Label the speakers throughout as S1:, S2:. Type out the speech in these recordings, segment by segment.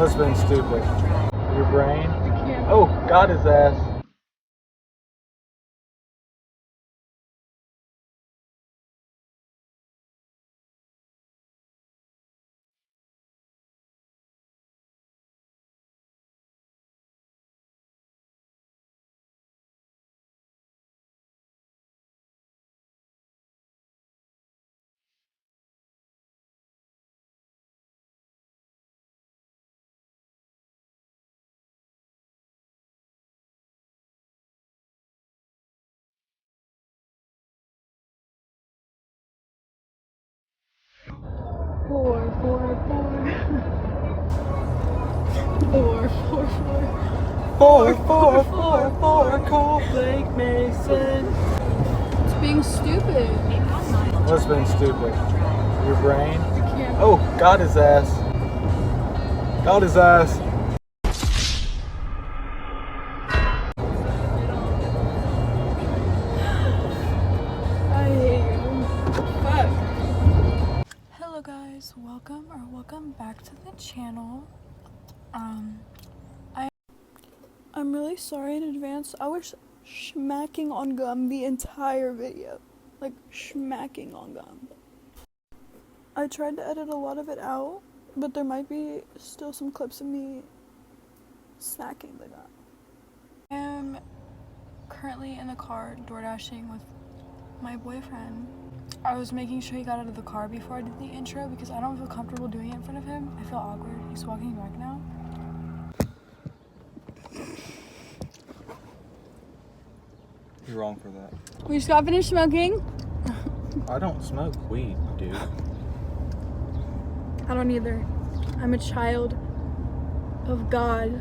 S1: What's been stupid? Your brain? Oh, got his ass. Four, call Blake Mason.
S2: It's being stupid.
S1: What's been stupid? Your brain? Oh, got his ass. Got his ass.
S2: I hate you. Fuck. Hello guys, welcome back to the channel. I'm really sorry in advance. I was smacking on gum the entire video. Like, smacking on gum. I tried to edit a lot of it out, but there might be still some clips of me snacking the gum. I am currently in the car door dashing with my boyfriend. I was making sure he got out of the car before I did the intro because I don't feel comfortable doing it in front of him. I feel awkward. He's walking back now.
S1: You're wrong for that.
S2: We just got finished smoking.
S1: I don't smoke weed, dude.
S2: I don't either. I'm a child of God.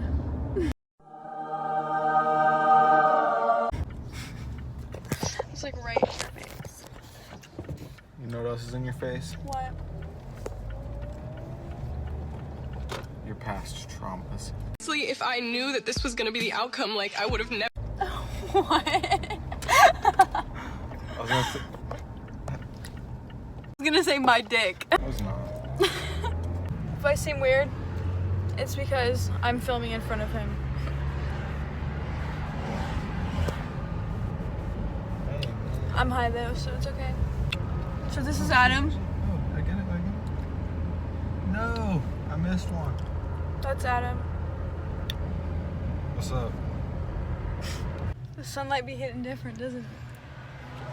S2: It's like right in your face.
S1: You know what else is in your face?
S2: What?
S1: Your past traumas.
S3: Honestly, if I knew that this was gonna be the outcome, like, I would have never.
S2: What?
S1: I
S2: was gonna say my dick.
S1: I was not.
S2: If I seem weird, it's because I'm filming in front of him. I'm high though, so it's okay. So this is Adam.
S1: Oh, I get it. No, I missed one.
S2: That's Adam.
S1: What's up?
S2: The sunlight be hitting different, doesn't it?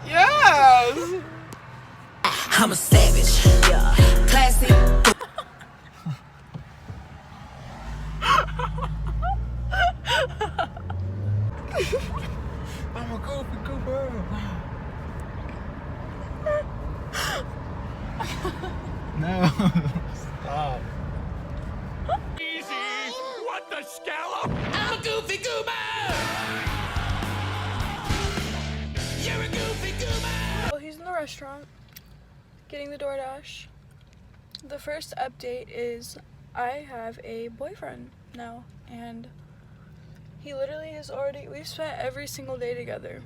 S1: Yes!
S4: I'm a savage, yeah, classy.
S1: I'm a goofy goober. No, stop.
S5: Easy! What the scallop?
S4: I'm a goofy goober. You're a goofy goober.
S2: Well, he's in the restaurant getting the DoorDash. The first update is I have a boyfriend now, and he literally has we've spent every single day together.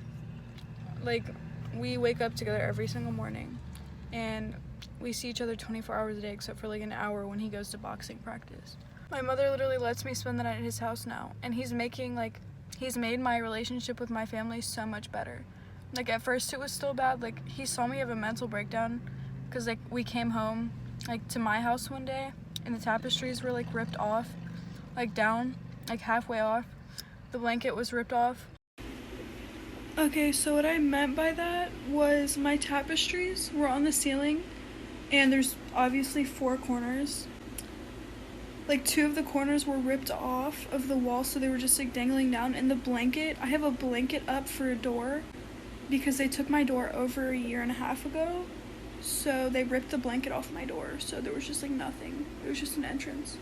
S2: Like, we wake up together every single morning, and we see each other 24 hours a day except for like an hour when he goes to boxing practice. My mother literally lets me spend the night at his house now, and he's made my relationship with my family so much better. Like, at first it was still bad. Like, he saw me have a mental breakdown because, like, we came home, like, to my house one day, and the tapestries were, like, ripped off, like, down, like, halfway off. The blanket was ripped off. Okay, so what I meant by that was my tapestries were on the ceiling, and there's obviously 4 corners. Like, 2 of the corners were ripped off of the wall, so they were just, like, dangling down. And the blanket, I have a blanket up for a door because they took my door over a year and a half ago. So they ripped the blanket off my door, so there was just, like, nothing. It was just an entrance.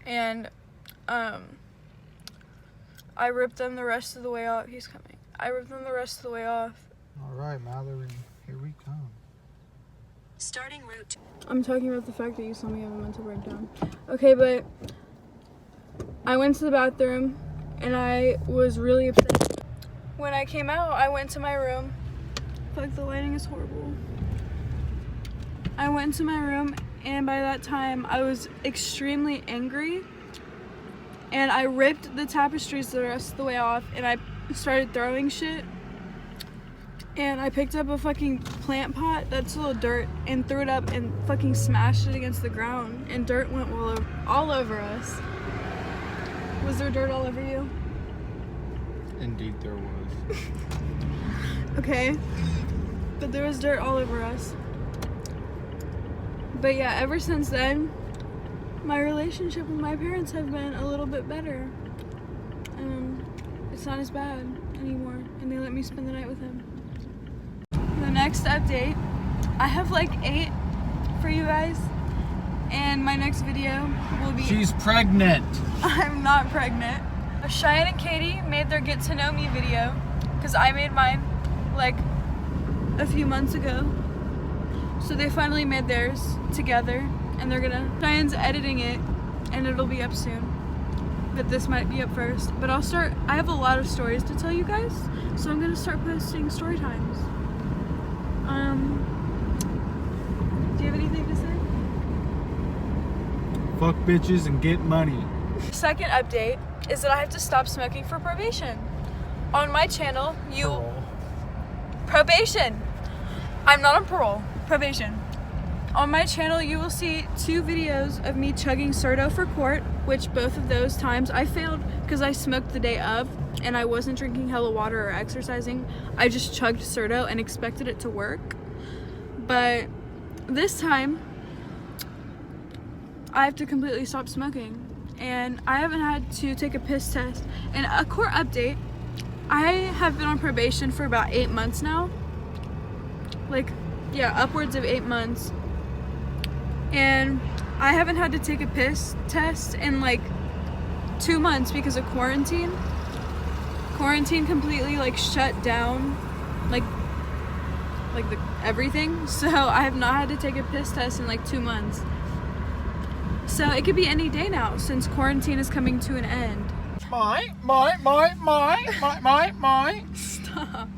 S2: And, I ripped them the rest of the way off. He's coming. I ripped them the rest of the way off.
S1: All right, Mallory, here we come.
S4: Starting route.
S2: I'm talking about the fact that you saw me have a mental breakdown. Okay, but I went to the bathroom and I was really upset. When I came out, I went to my room. Fuck, the lighting is horrible. I went into my room, and by that time I was extremely angry, and I ripped the tapestries the rest of the way off, and I started throwing shit. And I picked up a fucking plant pot that's full of dirt and threw it up and fucking smashed it against the ground, and dirt went all over us. Was there dirt all over you?
S1: Indeed there was.
S2: Okay. But there was dirt all over us. But yeah, ever since then, my relationship with my parents have been a little bit better. It's not as bad anymore, and they let me spend the night with him. The next update, I have like 8 for you guys, and my next video will be...
S1: She's pregnant!
S2: I'm not pregnant. Cheyenne and Katie made their get to know me video, because I made mine like a few months ago. So they finally made theirs together, and Cheyenne's editing it, and it'll be up soon. But this might be up first. But I have a lot of stories to tell you guys, so I'm gonna start posting story times. Do you have anything to say?
S1: Fuck bitches and get money.
S2: Second update is that I have to stop smoking for probation. On my channel, Probation! I'm not on parole. Probation. On my channel, you will see 2 videos of me chugging Certo for court, which both of those times I failed because I smoked the day of and I wasn't drinking hella water or exercising. I just chugged Certo and expected it to work. But this time, I have to completely stop smoking. And I haven't had to take a piss test. And a court update, I have been on probation for about 8 months now. Like, yeah, upwards of 8 months. And I haven't had to take a piss test in like 2 months because of quarantine. Quarantine completely like shut down like everything. So I have not had to take a piss test in like 2 months. So it could be any day now since quarantine is coming to an end.
S1: My.
S2: Stop.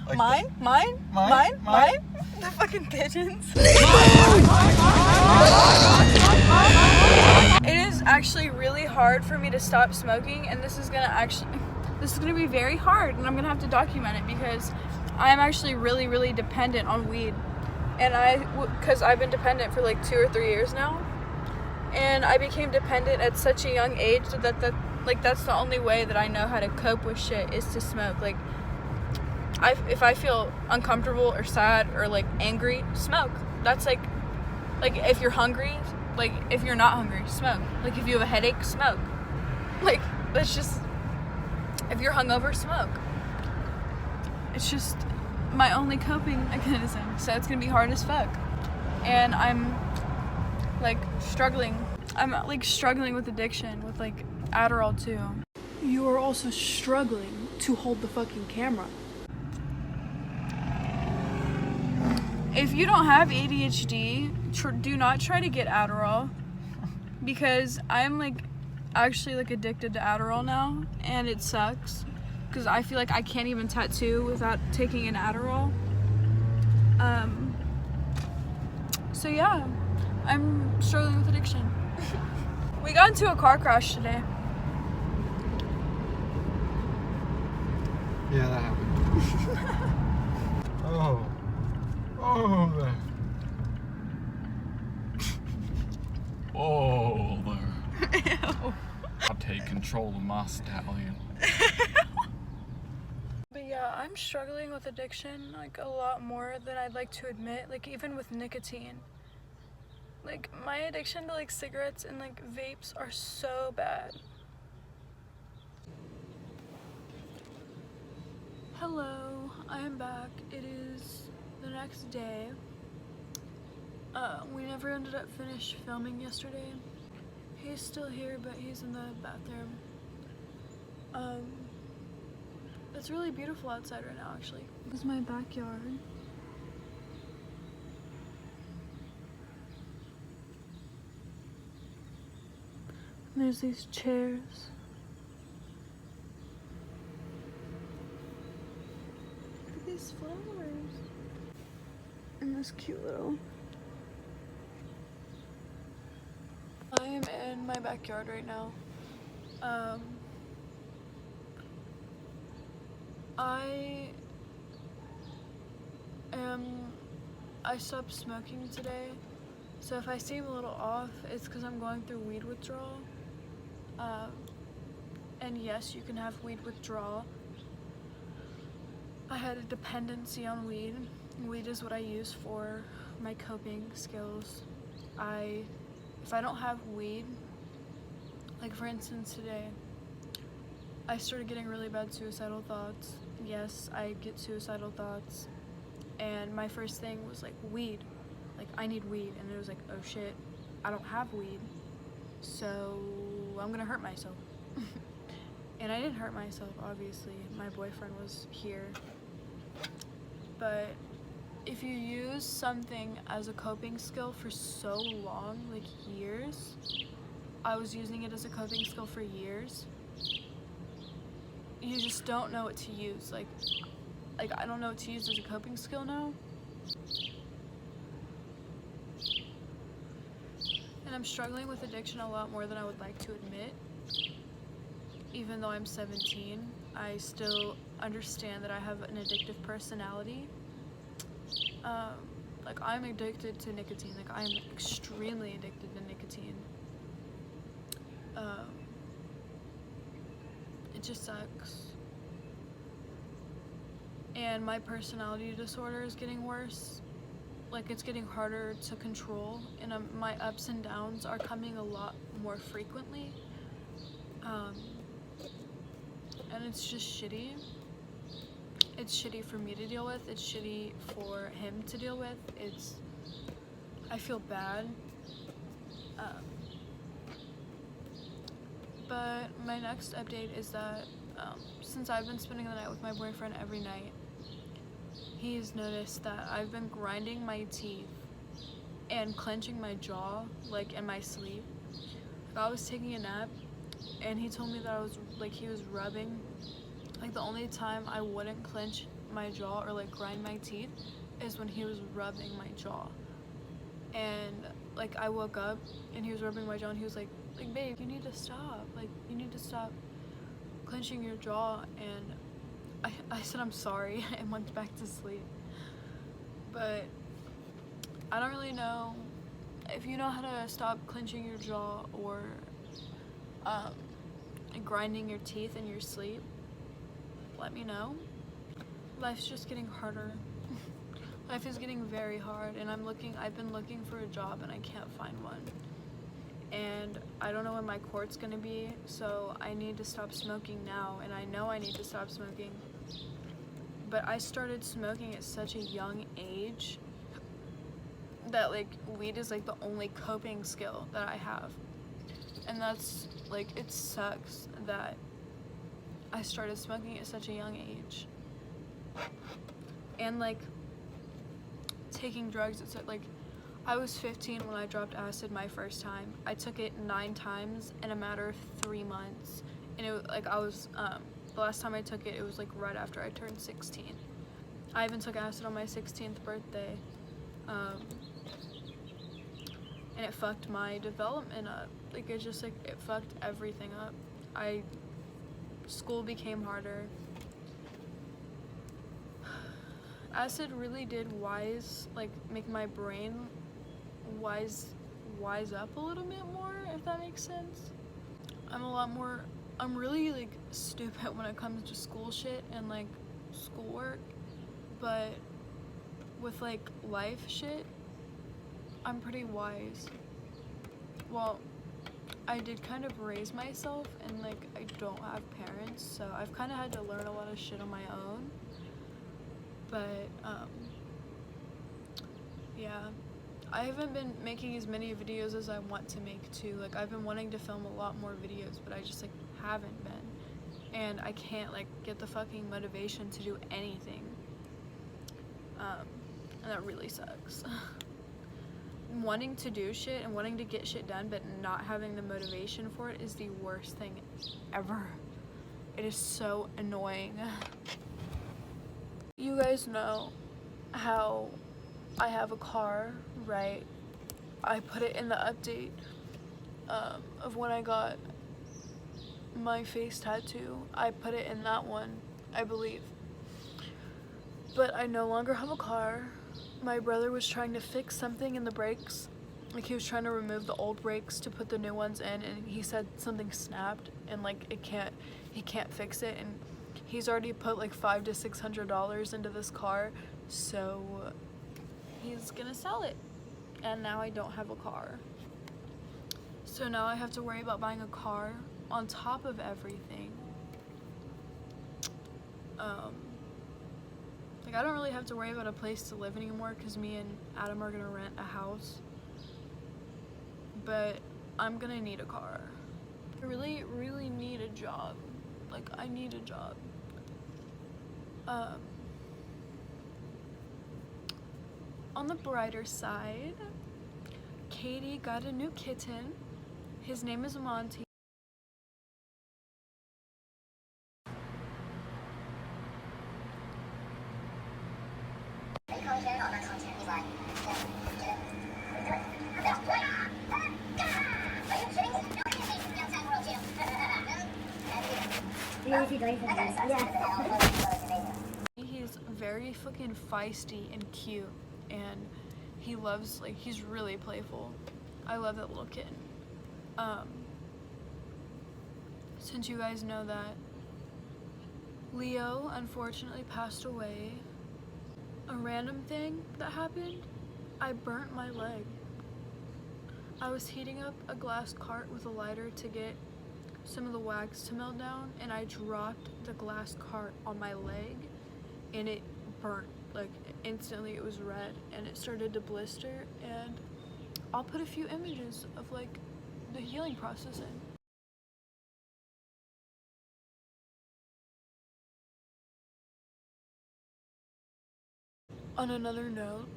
S1: Like
S2: Mine?
S1: Mine?
S2: The fucking pigeons. It is actually really hard for me to stop smoking, and this is gonna be very hard, and I'm gonna have to document it because I'm actually really, really dependent on weed. And because I've been dependent for like 2 or 3 years now. And I became dependent at such a young age that that's the only way that I know how to cope with shit is to smoke. Like, if I feel uncomfortable or sad or like angry, smoke. That's like if you're hungry, like if you're not hungry, smoke. Like if you have a headache, smoke. Like that's just, if you're hungover, smoke. It's just my only coping mechanism. So it's gonna be hard as fuck. And I'm like struggling. I'm like struggling with addiction with like Adderall too. You are also struggling to hold the fucking camera. If you don't have ADHD, do not try to get Adderall, because I'm like actually like addicted to Adderall now, and it sucks because I feel like I can't even tattoo without taking an Adderall. So yeah, I'm struggling with addiction. We got into a car crash today.
S1: Yeah, that happened. Oh, there. Oh, there.
S2: Ew.
S1: I'll take control of my stallion.
S2: But yeah, I'm struggling with addiction like a lot more than I'd like to admit, like even with nicotine. Like my addiction to like cigarettes and like vapes are so bad. Hello, I am back. It is the next day. We never ended up finished filming yesterday. He's still here, but he's in the bathroom. It's really beautiful outside right now, actually. This is my backyard. There's these chairs. Look at these flowers. And this cute little in my backyard right now. I stopped smoking today, so if I seem a little off, it's because I'm going through weed withdrawal. And yes, you can have weed withdrawal. I had a dependency on weed. Weed is what I use for my coping skills. If I don't have weed, like for instance today, I started getting really bad suicidal thoughts. Yes, I get suicidal thoughts. And my first thing was like weed. Like I need weed. And it was like, oh shit, I don't have weed. So I'm gonna hurt myself. And I didn't hurt myself, obviously. My boyfriend was here. But if you use something as a coping skill for so long, like years, I was using it as a coping skill for years, you just don't know what to use. Like I don't know what to use as a coping skill now. And I'm struggling with addiction a lot more than I would like to admit. Even though I'm 17, I still understand that I have an addictive personality. Like I'm addicted to nicotine. Like I'm extremely addicted to nicotine. It just sucks. And my personality disorder is getting worse. Like it's getting harder to control, and my ups and downs are coming a lot more frequently. And it's just shitty. It's shitty for me to deal with. It's shitty for him to deal with. I feel bad. But my next update is that since I've been spending the night with my boyfriend every night, he's noticed that I've been grinding my teeth and clenching my jaw, like in my sleep. Like I was taking a nap, and he told me that he was rubbing. Like the only time I wouldn't clench my jaw or like grind my teeth is when he was rubbing my jaw. And like I woke up and he was rubbing my jaw, and he was like babe, you need to stop. Like you need to stop clenching your jaw. And I said I'm sorry and went back to sleep. But I don't really know if you know how to stop clenching your jaw or grinding your teeth in your sleep. Let me know. Life's just getting harder. Life is getting very hard, and I've been looking for a job and I can't find one. And I don't know when my court's gonna be, so I need to stop smoking now, and I know I need to stop smoking. But I started smoking at such a young age that like weed is like the only coping skill that I have. And that's like, it sucks that I started smoking at such a young age. And like taking drugs, it's like I was 15 when I dropped acid my first time. I took it 9 times in a matter of 3 months. And it like I was the last time I took it, it was like right after I turned 16. I even took acid on my 16th birthday. And it fucked my development up. Like it just like, it fucked everything up. School became harder. Acid really did make my brain wise up a little bit more, if that makes sense. I'm really like stupid when it comes to school shit and like schoolwork, but with like life shit, I'm pretty wise. Well, I did kind of raise myself, and like I don't have parents, so I've kind of had to learn a lot of shit on my own. But yeah, I haven't been making as many videos as I want to make too. Like I've been wanting to film a lot more videos, but I just like haven't been, and I can't like get the fucking motivation to do anything. And that really sucks. Wanting to do shit and wanting to get shit done but not having the motivation for it is the worst thing ever. It is so annoying. You guys know how I have a car, right? I put it in the update of when I got my face tattoo. I put it in that one, I believe. But I no longer have a car. My brother was trying to fix something in the brakes. Like, he was trying to remove the old brakes to put the new ones in, and he said something snapped and like he can't fix it, and he's already put like $500 to $600 into this car, so he's gonna sell it. And now I don't have a car. So now I have to worry about buying a car on top of everything. Like, I don't really have to worry about a place to live anymore because me and Adam are gonna rent a house. But I'm gonna need a car. I really, really need a job. Like, I need a job. On the brighter side, Katie got a new kitten. His name is Monty. He's very fucking feisty and cute, and he loves, like, he's really playful. I love that little kitten. Since you guys know that Leo unfortunately passed away, a random thing that happened, I burnt my leg. I was heating up a glass cart with a lighter to get some of the wax to melt down, and I dropped the glass cart on my leg, and it burnt. Like, instantly it was red, and it started to blister, and I'll put a few images of like the healing process in. On another note,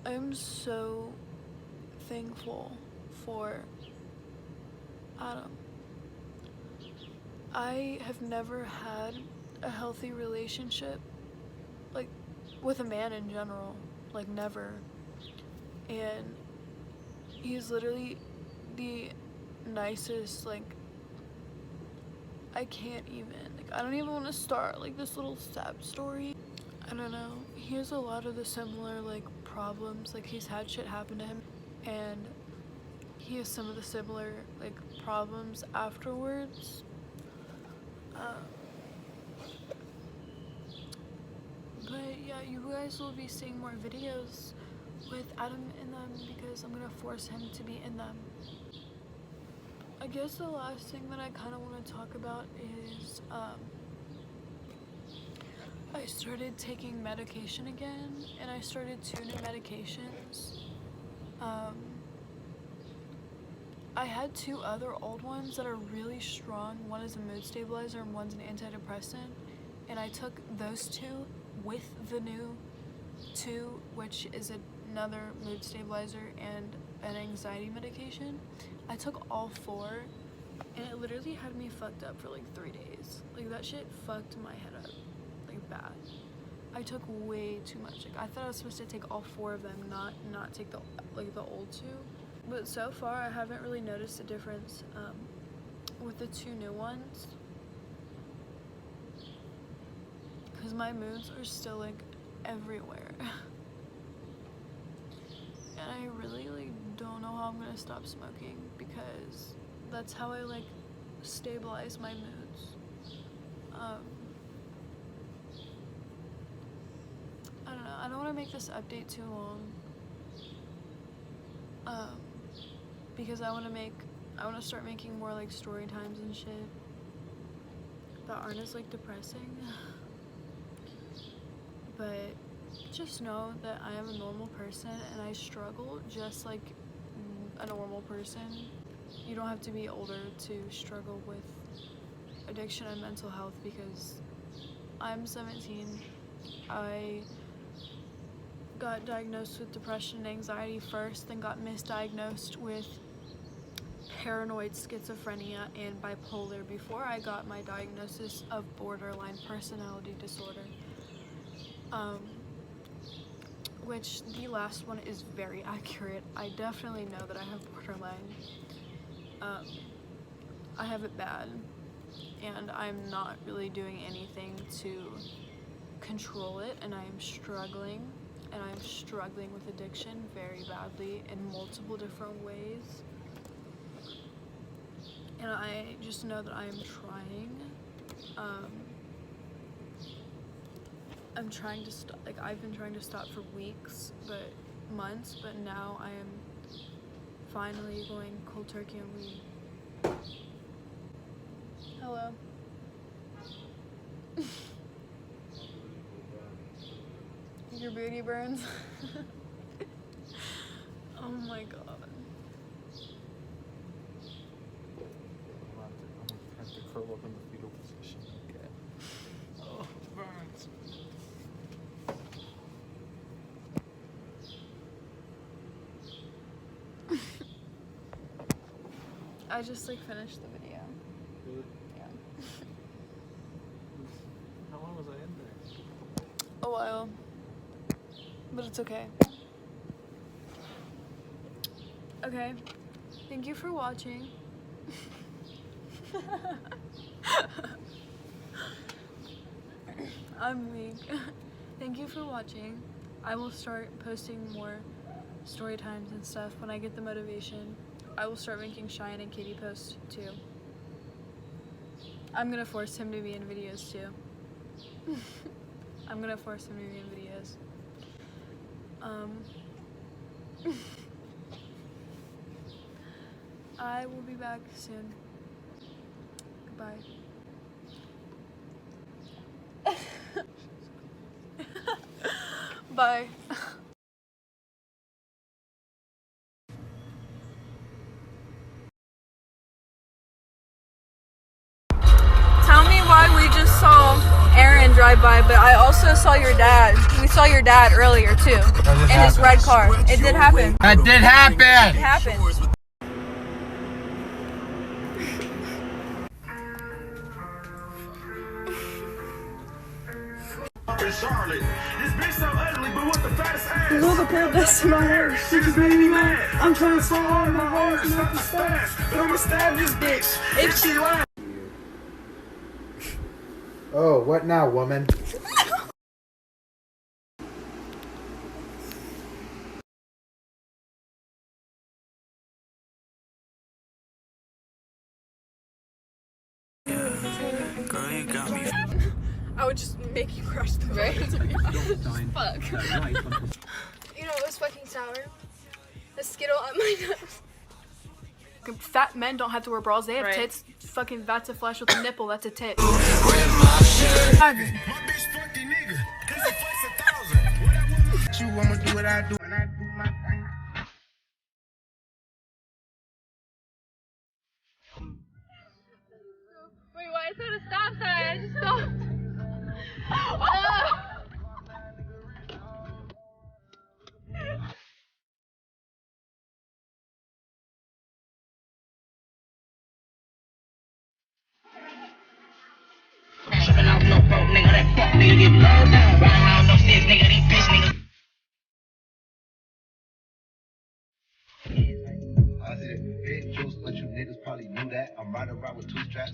S2: I am so thankful for Adam. I have never had a healthy relationship, like, with a man in general, like, never. And he's literally the nicest, like, I can't even, like, I don't even want to start, like, this little sad story. I don't know, he has a lot of the similar, like, problems, like, he's had shit happen to him, and he has some of the similar, like, problems afterwards. But yeah, you guys will be seeing more videos with Adam in them because I'm gonna force him to be in them. I guess the last thing that I kind of want to talk about is I started taking medication again, and I started 2 new medications. I had 2 other old ones that are really strong. One is a mood stabilizer and one's an antidepressant, and I took those 2 with the new 2, which is another mood stabilizer and an anxiety medication. I took all 4, and it literally had me fucked up for like 3 days. Like, that shit fucked my head up, like, bad. I took way too much. Like, I thought I was supposed to take all 4 of them, not take the old 2. But so far, I haven't really noticed a difference with the 2 new ones, because my moods are still, like, everywhere. And I really, like, don't know how I'm gonna stop smoking, because that's how I, like, stabilize my moods. I don't know, I don't want to make this update too long, because I want to start making more, like, story times and shit that aren't as, like, depressing. But just know that I am a normal person, and I struggle just like a normal person. You don't have to be older to struggle with addiction and mental health, because I'm 17. I got diagnosed with depression and anxiety first, then got misdiagnosed with paranoid schizophrenia and bipolar before I got my diagnosis of borderline personality disorder. which the last one is very accurate. I definitely know that I have borderline. I have it bad, and I'm not really doing anything to control it, and I am struggling, with addiction very badly in multiple different ways. And I just know that I'm trying. I'm trying to stop. Like, I've been trying to stop for weeks, months, but now I am finally going cold turkey on weed. Hello. Your booty burns. Oh my god.
S1: I'm going to curl up in the fetal position. Okay. Oh, it burns.
S2: I just like finished the video.
S1: Really?
S2: Yeah.
S1: How long was I in there?
S2: A while. But it's okay. Okay. Thank you for watching. I'm weak. Thank you for watching. I will start posting more story times and stuff when I get the motivation. I will start making Cheyenne and Katie posts too. I'm gonna force him to be in videos too. I'm gonna force him to be in videos. I will be back soon. Goodbye. Bye. Tell me why we just saw Aaron drive by, but I also saw your dad. We saw your dad earlier too, in his red car. It did happen.
S1: That did happen!
S2: It happened.
S5: Charlotte. This bitch so ugly, but what the fattest ass?
S6: All the girl that's in my hair, she just made me mad. I'm trying to slow all my hoes and not to stab, but I'ma stab this bitch if she lies.
S1: Oh, what now, woman?
S6: Girl, you got me.
S2: I would just make you crush the right? Fuck. You know, it was fucking sour. A Skittle on my nose. Fat men don't have to wear bras. They have tits. Fucking vats of flesh with a nipple. That's a tit.
S5: My bitch fucking nigga. Cause he fucks 1,000. You I'ma do what I do and I do my thing.
S2: Wait, why is that a stop sign? I just stopped.
S7: Trippin' out no broke nigga, that fuck nigga get blowed down. Riding around no sticks, nigga, these bitch niggas.
S8: I said, big juice, but you niggas probably knew that. I'm riding around with 2 straps.